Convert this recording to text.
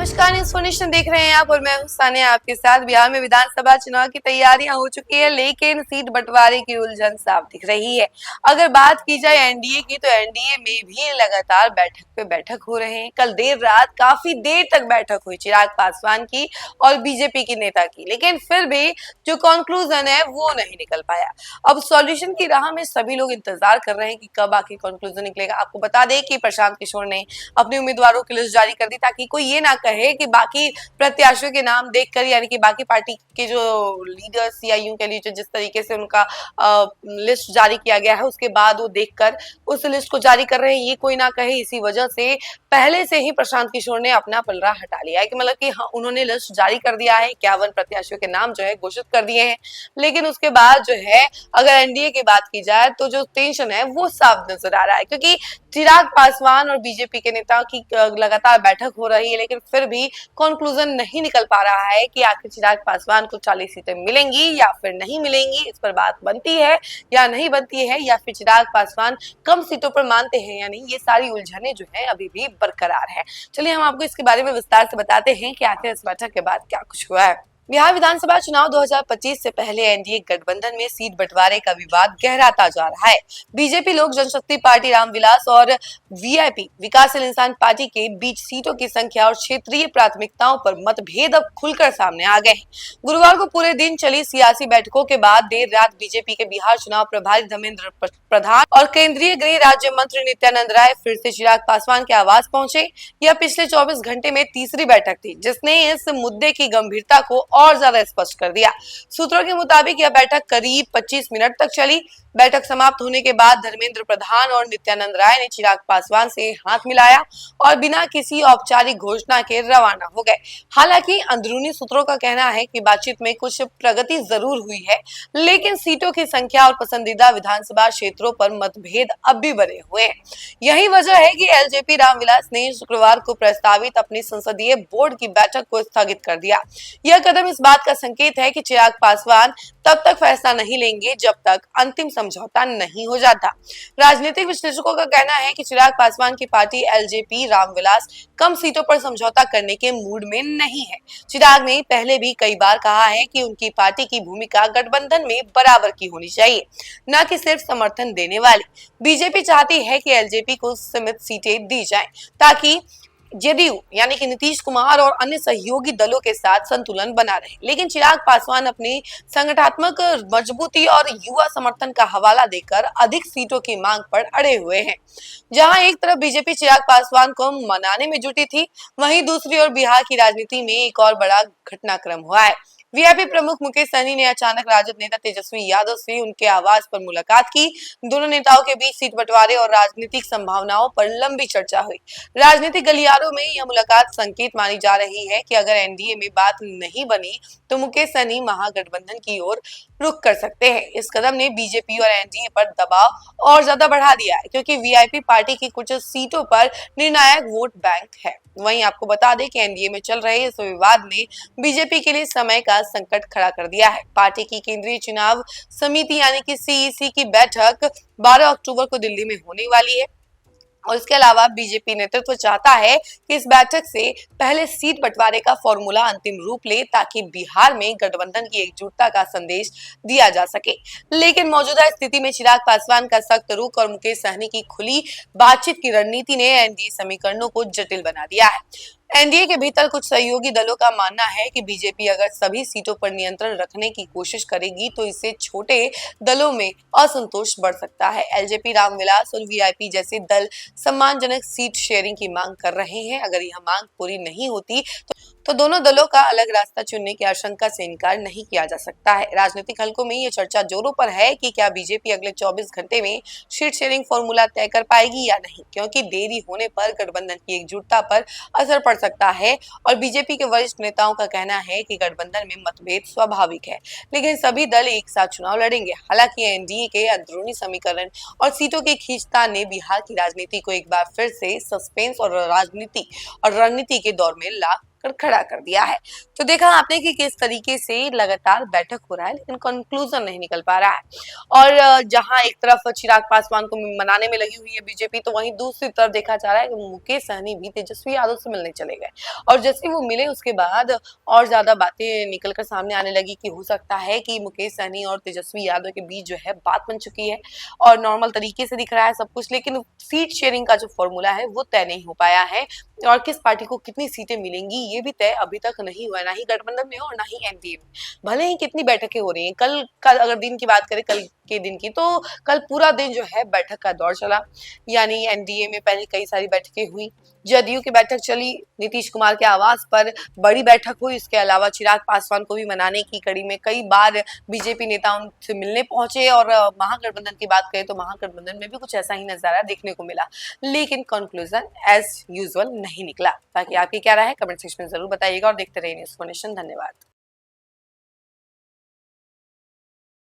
नमस्कार, news nation देख रहे हैं आप और मैं हूं सानिया आपके साथ। बिहार में विधानसभा चुनाव की तैयारियां हो चुकी है, लेकिन सीट बंटवारे की उलझन साफ दिख रही है। अगर बात की जाए एनडीए की, तो एनडीए में भी लगातार बैठक पे बैठक हो रहे हैं। कल देर रात काफी देर तक बैठक हुई चिराग पासवान की और बीजेपी की नेता की, लेकिन फिर भी जो कंक्लूजन है वो नहीं निकल पाया। अब सॉल्यूशन की राह में सभी लोग इंतजार कर रहे हैं कि कब आखिर कंक्लूजन निकलेगा। आपको बता दें कि प्रशांत किशोर ने अपने उम्मीदवारों की लिस्ट जारी कर दी, ताकि कोई ये ना कहे कि बाकी प्रत्याशियों के नाम देखकर, यानी कि बाकी पार्टी के जो लीडर्स या यूं कह लीजिए जिस तरीके से उनका लिस्ट जारी किया गया है उसके बाद वो देखकर उस लिस्ट को जारी कर रहे हैं, ये कोई ना कहे। इसी वजह से पहले से ही प्रशांत किशोर ने अपना पलड़ा हटा लिया है कि मतलब कि हाँ, उन्होंने लिस्ट जारी कर दिया है, 51 प्रत्याशियों के नाम जो है घोषित कर दिए हैं। लेकिन उसके बाद जो है, अगर एनडीए की बात की जाए तो जो टेंशन है वो साफ नजर आ रहा है, क्योंकि चिराग पासवान और बीजेपी के नेता की लगातार बैठक हो रही है, लेकिन फिर भी कंक्लूजन नहीं निकल पा रहा है कि आखिर चिराग पासवान को 40 सीटें मिलेंगी या फिर नहीं मिलेंगी। इस पर बात बनती है या नहीं बनती है, या फिर चिराग पासवान कम सीटों पर मानते हैं या नहीं, ये सारी उलझने जो है अभी भी बरकरार है। चलिए हम आपको इसके बारे में विस्तार से बताते हैं कि आखिर इस बैठक के बाद क्या कुछ हुआ है। बिहार विधानसभा चुनाव 2025 से पहले एनडीए गठबंधन में सीट बंटवारे का विवाद गहराता जा रहा है। बीजेपी लोक जनशक्ति पार्टी रामविलास और वीआईपी विकासशील इंसान पार्टी के बीच सीटों की संख्या और क्षेत्रीय प्राथमिकताओं पर मतभेद अब खुलकर सामने आ गए हैं। गुरुवार को पूरे दिन चली सियासी बैठकों के बाद देर रात बीजेपी के बिहार चुनाव प्रभारी धर्मेंद्र प्रधान और केंद्रीय गृह राज्य मंत्री नित्यानंद राय फिर से चिराग पासवान के आवास पहुंचे। यह पिछले 24 घंटे में तीसरी बैठक थी, जिसने इस मुद्दे की गंभीरता को और ज्यादा स्पष्ट कर दिया। सूत्रों के मुताबिक यह बैठक करीब 25 मिनट तक चली। बैठक समाप्त होने के बाद धर्मेंद्र प्रधान और नित्यानंद राय ने चिराग पासवान से हाथ मिलाया और बिना किसी औपचारिक घोषणा के रवाना हो गए। हालांकि अंदरूनी सूत्रों का कहना है कि बातचीत में कुछ प्रगति जरूर हुई है, लेकिन सीटों की संख्या और पसंदीदा विधानसभा क्षेत्रों पर मतभेद अब भी बने हुए हैं। यही वजह है कि एलजेपी रामविलास ने शुक्रवार को प्रस्तावित अपनी संसदीय बोर्ड की बैठक को स्थगित कर दिया। यह कदम इस बात का संकेत है कि चिराग पासवान तब तक फैसला नहीं लेंगे जब तक अंतिम समझौता नहीं हो जाता। राजनीतिक विश्लेषकों का कहना है कि चिराग पासवान की पार्टी एलजेपी रामविलास कम सीटों पर समझौता करने के मूड में नहीं है। चिराग ने पहले भी कई बार कहा है कि उनकी पार्टी की भूमिका गठबंधन में बराबर की होनी चाहिए, न कि सिर्फ समर्थन देने वाली। बीजेपी चाहती है कि एलजेपी को सीमित सीटें दी जाएं, ताकि जेडीयू यानी कि नीतीश कुमार और अन्य सहयोगी दलों के साथ संतुलन बना रहे। लेकिन चिराग पासवान अपनी संगठनात्मक मजबूती और युवा समर्थन का हवाला देकर अधिक सीटों की मांग पर अड़े हुए हैं। जहां एक तरफ बीजेपी चिराग पासवान को मनाने में जुटी थी, वहीं दूसरी ओर बिहार की राजनीति में एक और बड़ा घटनाक्रम हुआ है। वीआईपी प्रमुख मुकेश सहनी ने अचानक राजद नेता तेजस्वी यादव से उनके आवास पर मुलाकात की। दोनों नेताओं के बीच सीट बंटवारे और राजनीतिक संभावनाओं पर लंबी चर्चा हुई। राजनीतिक गलियारों में यह मुलाकात संकेत मानी जा रही है कि अगर एनडीए में बात नहीं बनी तो मुकेश सहनी महागठबंधन की ओर रुख कर सकते हैं। इस कदम ने बीजेपी और एनडीए पर दबाव और ज्यादा बढ़ा दिया है, क्योंकि वीआईपी पार्टी की कुछ सीटों पर निर्णायक वोट बैंक है। वहीं आपको बता दें कि एनडीए में चल रहे इस विवाद ने बीजेपी के लिए समय का संकट खड़ा कर दिया है। पार्टी की केंद्रीय चुनाव समिति यानी कि सीईसी की बैठक 12 अक्टूबर को दिल्ली में होने वाली है, और इसके अलावा बीजेपी नेतृत्व चाहता है कि इस बैठक से पहले सीट बंटवारे का फॉर्मूला अंतिम रूप ले, ताकि बिहार में गठबंधन की एकजुटता का संदेश दिया जा सके। लेकिन मौजूदा स्थिति में चिराग पासवान का सख्त रुख और मुकेश सहनी की खुली बातचीत की रणनीति ने एनडीए समीकरणों को जटिल बना दिया है। एनडीए के भीतर कुछ सहयोगी दलों का मानना है कि बीजेपी अगर सभी सीटों पर नियंत्रण रखने की कोशिश करेगी तो इससे छोटे दलों में असंतोष बढ़ सकता है। एलजेपी रामविलास और वीआईपी जैसे दल सम्मानजनक सीट शेयरिंग की मांग कर रहे हैं। अगर यह मांग पूरी नहीं होती तो दोनों दलों का अलग रास्ता चुनने की आशंका से इनकार नहीं किया जा सकता है। राजनीतिक हलकों में यह चर्चा जोरों पर है कि क्या बीजेपी अगले 24 घंटे में सीट शेयरिंग फॉर्मूला तय कर पाएगी या नहीं, क्योंकि देरी होने पर गठबंधन की एकजुटता पर असर पड़ सकता है। और बीजेपी के वरिष्ठ नेताओं का कहना है कि गठबंधन में मतभेद स्वाभाविक है, लेकिन सभी दल एक साथ चुनाव लड़ेंगे। हालांकि एनडीए के अंदरूनी समीकरण और सीटों की खींचतान ने बिहार की राजनीति को एक बार फिर से सस्पेंस और रणनीति के दौर में ला कर खड़ा कर दिया है। तो देखा आपने कि किस तरीके से लगातार बैठक हो रहा है लेकिन कंक्लूजन नहीं निकल पा रहा है। और जहां एक तरफ चिराग पासवान को मनाने में लगी हुई है बीजेपी, तो वहीं दूसरी तरफ देखा जा रहा है कि मुकेश सहनी भी तेजस्वी यादव से मिलने चले गए। और जैसे वो मिले उसके बाद और ज्यादा बातें निकलकर सामने आने लगी कि हो सकता है कि मुकेश सहनी और तेजस्वी यादव के बीच जो है बात बन चुकी है और नॉर्मल तरीके से दिख रहा है सब कुछ, लेकिन सीट शेयरिंग का जो फॉर्मूला है वो तय नहीं हो पाया है और किस पार्टी को कितनी सीटें मिलेंगी ये भी तय अभी तक नहीं हुआ है, ना ही गठबंधन में और ना ही एनडीए में। भले ही कितनी बैठकें हो रही हैं, कल अगर दिन की बात करें, कल के दिन की, तो कल पूरा दिन जो है बैठक का दौर चला। यानी एनडीए में पहले कई सारी बैठकें हुई, जदयू की बैठक चली, नीतीश कुमार के आवास पर बड़ी बैठक हुई, इसके अलावा चिराग पासवान को भी मनाने की कड़ी में कई बार बीजेपी नेता उनसे मिलने पहुंचे। और महागठबंधन की बात करें तो महागठबंधन में भी कुछ ऐसा ही नजारा देखने को मिला, लेकिन कंक्लूजन एज यूजुअल नहीं निकला। ताकि आपकी क्या राय है कमेंट सेक्शन में जरूर बताइएगा और देखते रहिए न्यूज़ फॉर नेशन। धन्यवाद।